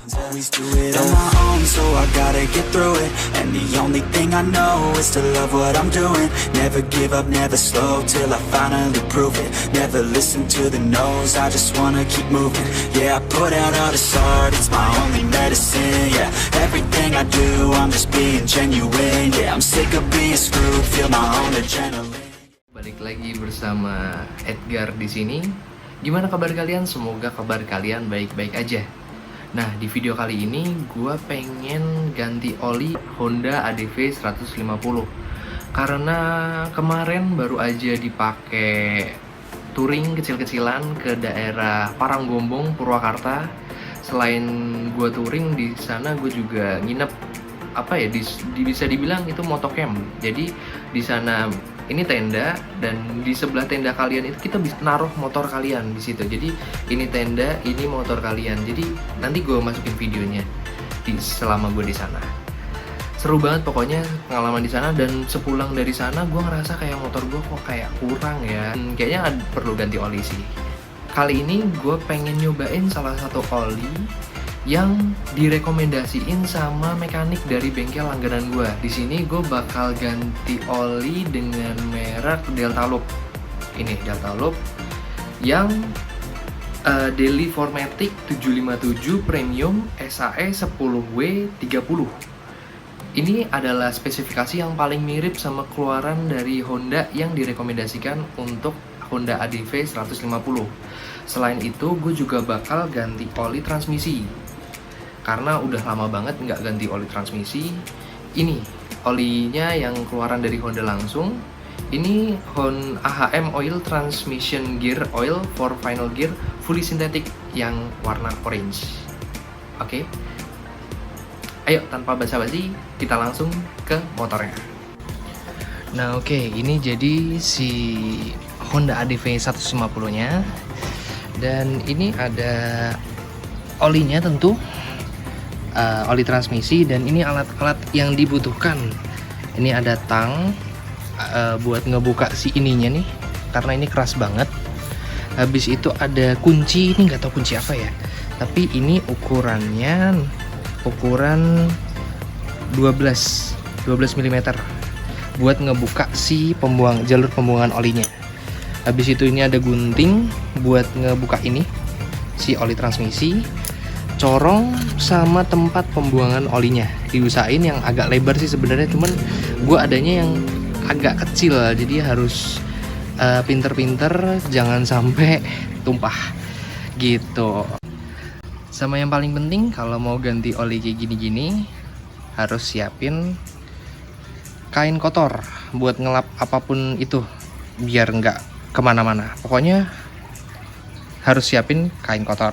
Always do it on my own, so I gotta get through it. And the only thing I know is to love what I'm doing. Never give up, never slow, till I finally prove it. Never listen to the no's, I just wanna keep moving. Yeah, I put out all this art, it's my only medicine. Yeah, everything I do, I'm just being genuine. Yeah, I'm sick of being screwed, feel my own adrenaline. Balik lagi bersama Edgar di sini. Gimana kabar kalian? Semoga kabar kalian baik-baik aja. Nah, di video kali ini gue pengen ganti oli Honda ADV 150 karena kemarin baru aja dipakai touring kecil-kecilan ke daerah Paranggombong, Purwakarta. Selain gue touring di sana, gue juga nginep bisa dibilang itu motocamp. Jadi di sana ini tenda, dan di sebelah tenda kalian itu kita bisa naruh motor kalian di situ. Jadi ini tenda, ini motor kalian. Jadi nanti gue masukin videonya selama gue di sana. Seru banget pokoknya pengalaman di sana, dan sepulang dari sana gue ngerasa kayak motor gue kok kayak kurang ya. Kayaknya perlu ganti oli sih. Kali ini gue pengen nyobain salah satu oli yang direkomendasiin sama mekanik dari bengkel langganan gue. Di sini gue bakal ganti oli dengan merek Deltaloop. Ini Deltaloop yang Daily Formatic 757 Premium SAE 10W30. Ini adalah spesifikasi yang paling mirip sama keluaran dari Honda yang direkomendasikan untuk Honda ADV 150. Selain itu, gue juga bakal ganti oli transmisi. Karena udah lama banget nggak ganti oli transmisi. Ini olinya yang keluaran dari Honda langsung. Ini Honda AHM Oil Transmission Gear Oil for Final Gear fully synthetic yang warna orange. Oke. Ayo tanpa basa-basi kita langsung ke motornya. Nah oke, ini jadi si Honda ADV 150-nya. Dan ini ada olinya tentu. Oli transmisi, dan ini alat-alat yang dibutuhkan. Ini ada tang buat ngebuka si ininya nih, karena ini keras banget. Habis itu ada kunci, ini nggak tahu kunci apa ya, tapi ini ukuran 12 mm buat ngebuka si jalur pembuangan olinya. Habis itu ini ada gunting buat ngebuka ini si oli transmisi. Corong sama tempat pembuangan olinya diusahain yang agak lebar sih sebenarnya, cuman gue adanya yang agak kecil, jadi harus pinter-pinter jangan sampai tumpah gitu. Sama yang paling penting kalau mau ganti oli kayak gini-gini harus siapin kain kotor buat ngelap apapun itu biar nggak kemana-mana. Pokoknya harus siapin kain kotor.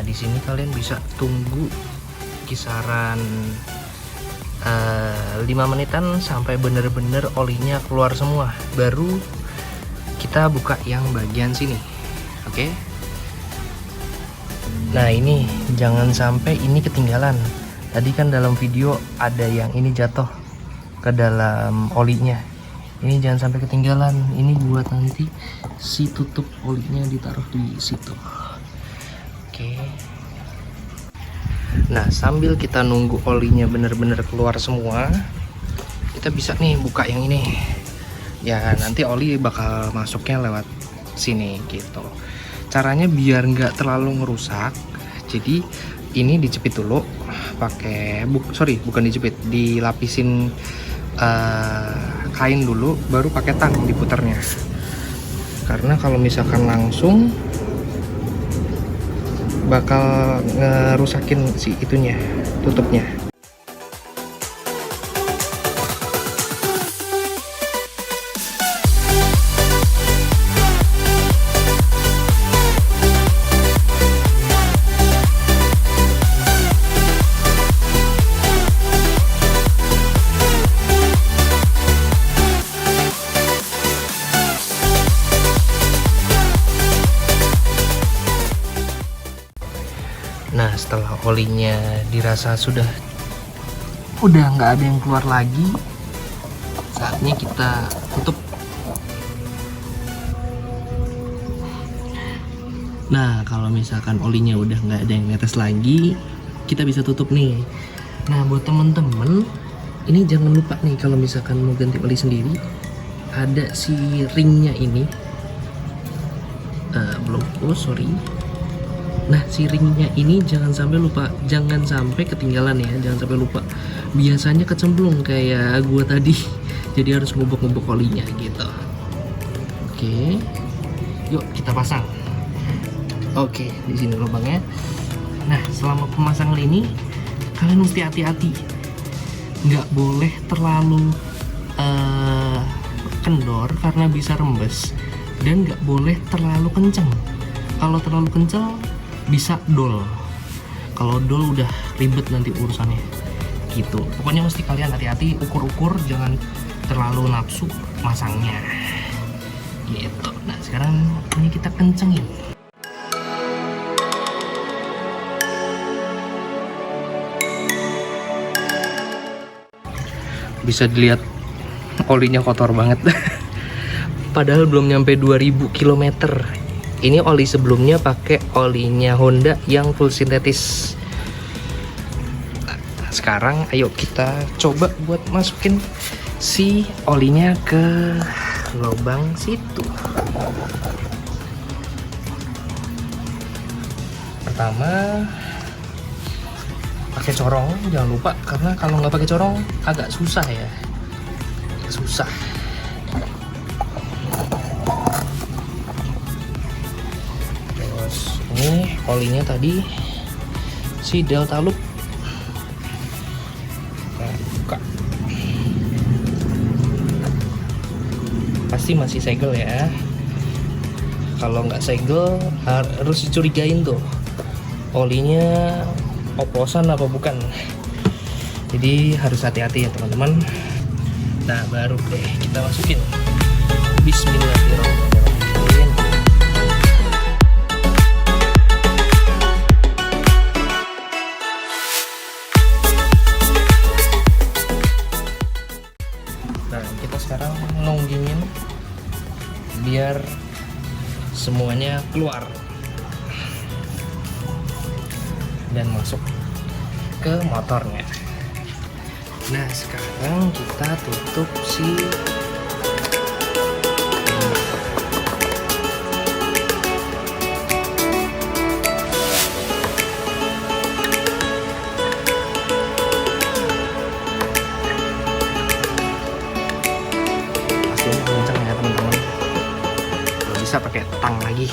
Di sini kalian bisa tunggu kisaran 5 menitan sampai bener-bener olinya keluar semua, baru kita buka yang bagian sini. Oke. Nah ini jangan sampai ini ketinggalan. Tadi kan dalam video ada yang ini jatuh ke dalam olinya. Ini jangan sampai ketinggalan. Ini buat nanti si tutup olinya ditaruh di situ. Oke. Nah sambil kita nunggu olinya bener-bener keluar semua, kita bisa nih buka yang ini. Ya nanti oli bakal masuknya lewat sini gitu. Caranya biar nggak terlalu ngerusak, jadi ini dijepit dulu pakai bukan dijepit, dilapisin kain dulu, baru pakai tang diputarnya. Karena kalau misalkan langsung bakal ngerusakin si itunya, tutupnya. Nah, setelah olinya dirasa udah nggak ada yang keluar lagi, saatnya kita tutup. Nah, kalau misalkan olinya udah nggak ada yang netes lagi, kita bisa tutup nih. Nah, buat temen-temen, ini jangan lupa nih kalau misalkan mau ganti oli sendiri, ada si ringnya ini. Sorry. Nah, si ringnya ini jangan sampai ketinggalan ya, jangan sampai lupa. Biasanya kecemplung kayak gua tadi, jadi harus ngubek-ngubek olinya gitu. Oke, yuk kita pasang. Oke, di sini lubangnya. Nah, selama pemasangan ini kalian mesti hati-hati, nggak boleh terlalu kendor karena bisa rembes, dan nggak boleh terlalu kenceng. Kalau terlalu kenceng bisa dol. Kalau dol udah ribet nanti urusannya gitu. Pokoknya mesti kalian hati-hati, ukur-ukur, jangan terlalu nafsu masangnya gitu. Nah, sekarang ini kita kencengin. Bisa dilihat olinya kotor banget. Padahal belum nyampe 2000 km. Ini oli sebelumnya pakai olinya Honda yang full sintetis. Nah, sekarang ayo kita coba buat masukin si olinya ke lubang situ. Pertama pakai corong, jangan lupa, karena kalau nggak pakai corong agak susah ya. Susah. Ini olinya tadi si Delta Loop. Nah, buka. Pasti masih segel ya. Kalau nggak segel harus dicurigain tuh olinya oplosan apa bukan. Jadi harus hati-hati ya teman-teman. Nah, baru deh kita masukin. Bismillahirrahmanirrahim. Sekarang nunggingin biar semuanya keluar dan masuk ke motornya. Nah, sekarang kita tutup si kencang ya teman-teman. Kalau bisa pakai tang lagi.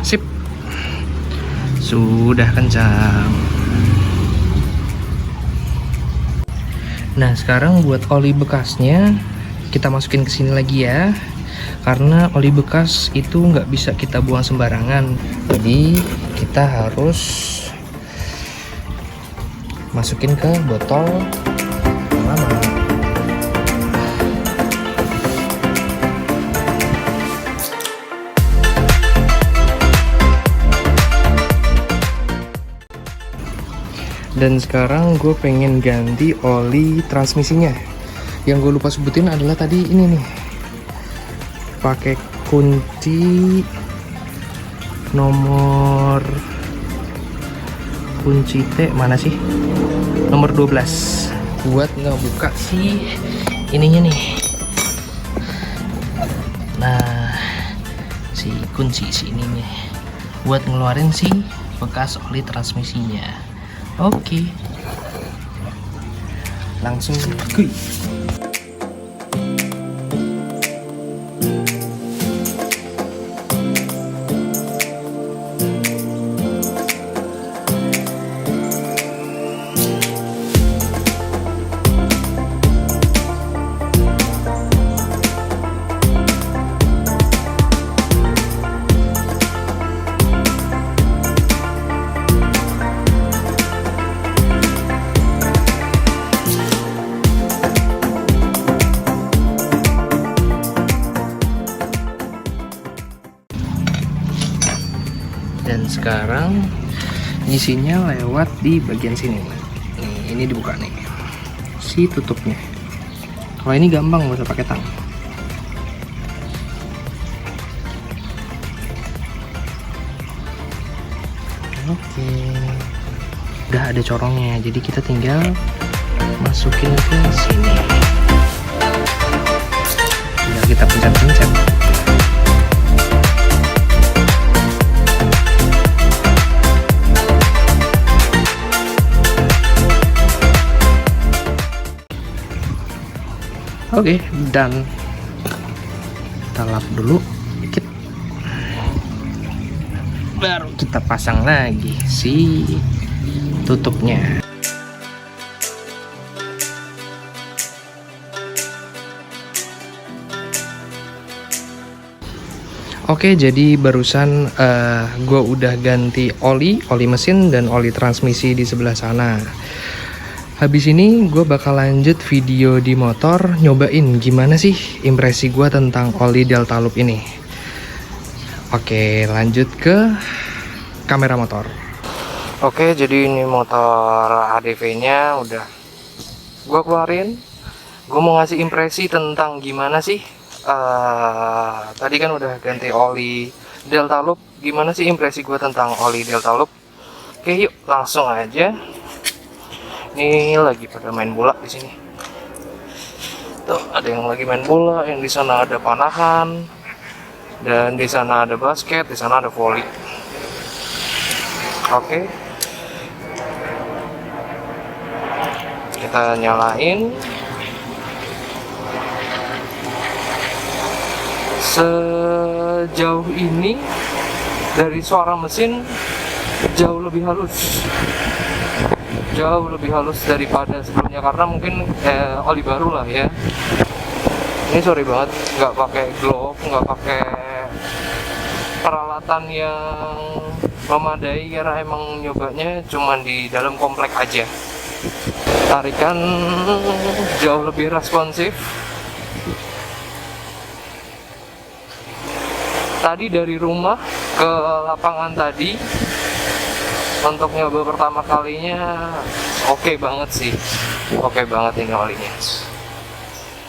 Sip, sudah kencang. Nah, sekarang buat oli bekasnya kita masukin ke sini lagi ya, karena oli bekas itu nggak bisa kita buang sembarangan. Jadi kita harus masukin ke botol lama. Dan sekarang gue pengen ganti oli transmisinya. Yang gue lupa sebutin adalah tadi ini nih, pakai kunci nomor kunci T mana sih, nomor 12 buat ngebuka si ininya nih. Nah, si kunci si ininya buat ngeluarin si bekas oli transmisinya. Oke, langsung kuy. Dan sekarang isinya lewat di bagian sini nih, ini dibuka nih si tutupnya. Kalau ini gampang, nggak usah pakai tang. Oke, udah ada corongnya, jadi kita tinggal masukin ke sini, tinggal kita pencet-pencet. Oke, dan kita lap dulu dikit, baru kita pasang lagi si tutupnya. Oke, jadi barusan gue udah ganti oli mesin dan oli transmisi di sebelah sana. Habis ini gue bakal lanjut video di motor, nyobain gimana sih impresi gue tentang oli Delta Loop ini. Oke, lanjut ke kamera motor. Oke, jadi ini motor ADV nya udah gue keluarin. Gue mau ngasih impresi tentang gimana sih tadi kan udah ganti oli Delta Loop. Gimana sih impresi gue tentang oli Delta Loop? Oke, yuk langsung aja. Ini lagi pada main bola di sini. Tuh, ada yang lagi main bola, yang di sana ada panahan, dan di sana ada basket, di sana ada volley. Oke. Kita nyalain. Sejauh ini dari suara mesin jauh lebih halus. Jauh lebih halus daripada sebelumnya, karena mungkin oli baru lah ya. Ini sorry banget nggak pakai glove, nggak pakai peralatan yang memadai, karena emang nyobanya cuman di dalam komplek aja. Tarikan jauh lebih responsif. Tadi dari rumah ke lapangan tadi, untuk nyoba pertama kalinya oke banget sih, oke banget ini olinya.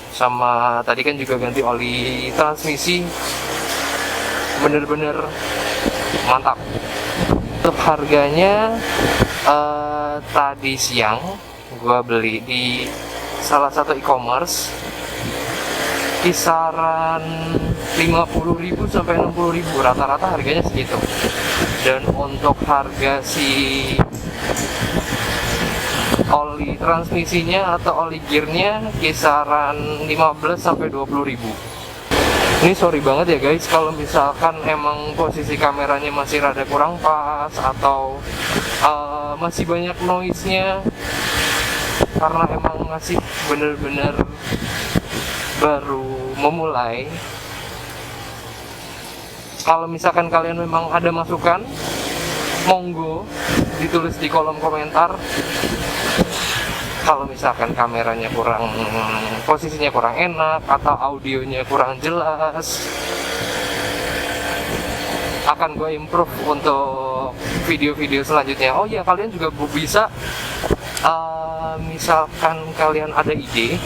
Sama tadi kan juga ganti oli transmisi, bener-bener mantap. Untuk harganya tadi siang gua beli di salah satu e-commerce kisaran 50.000 sampai 60.000, rata-rata harganya segitu. Dan untuk harga si oli transmisinya atau oli gearnya kisaran 15 sampai 20.000. Ini sorry banget ya guys, kalau misalkan emang posisi kameranya masih rada kurang pas atau masih banyak noise-nya, karena emang masih bener-bener baru memulai. Kalau misalkan kalian memang ada masukan, monggo ditulis di kolom komentar. Kalau misalkan kameranya kurang, posisinya kurang enak atau audionya kurang jelas, akan gue improve untuk video-video selanjutnya. Oh ya, kalian juga bisa misalkan kalian ada ide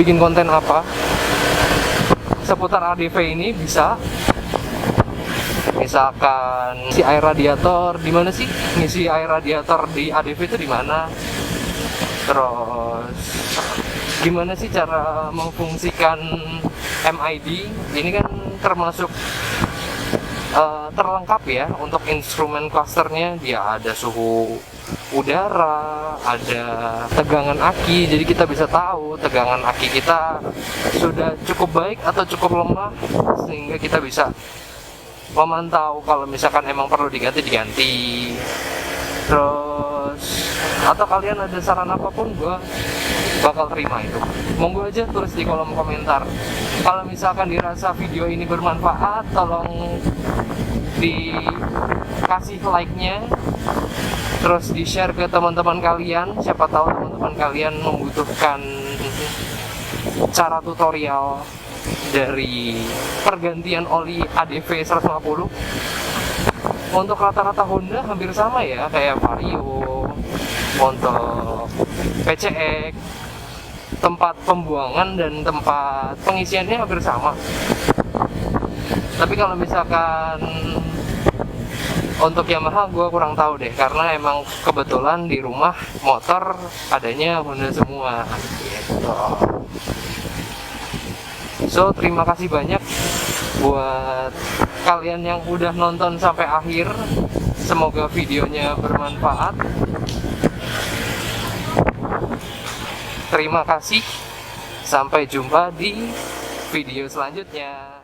bikin konten apa seputar ADV ini, bisa misalkan ngisi air radiator di mana sih, ngisi air radiator di ADV itu di mana, terus gimana sih cara memfungsikan MID. Ini kan termasuk terlengkap ya. Untuk instrumen clusternya dia ada suhu udara, ada tegangan aki, jadi kita bisa tahu tegangan aki kita sudah cukup baik atau cukup lemah, sehingga kita bisa memantau kalau misalkan emang perlu diganti. Terus atau kalian ada saran apapun, gue bakal terima itu. Monggo aja tulis di kolom komentar. Kalau misalkan dirasa video ini bermanfaat, tolong dikasih like-nya, terus di-share ke teman-teman kalian. Siapa tahu teman-teman kalian membutuhkan cara tutorial dari pergantian oli ADV 150. Untuk rata-rata Honda hampir sama ya, kayak Vario. Untuk PCX, tempat pembuangan dan tempat pengisiannya hampir sama. Tapi kalau misalkan untuk Yamaha gue kurang tahu deh, karena emang kebetulan di rumah motor adanya Honda semua gitu. So terima kasih banyak buat kalian yang udah nonton sampai akhir. Semoga videonya bermanfaat. Terima kasih. Sampai jumpa di video selanjutnya.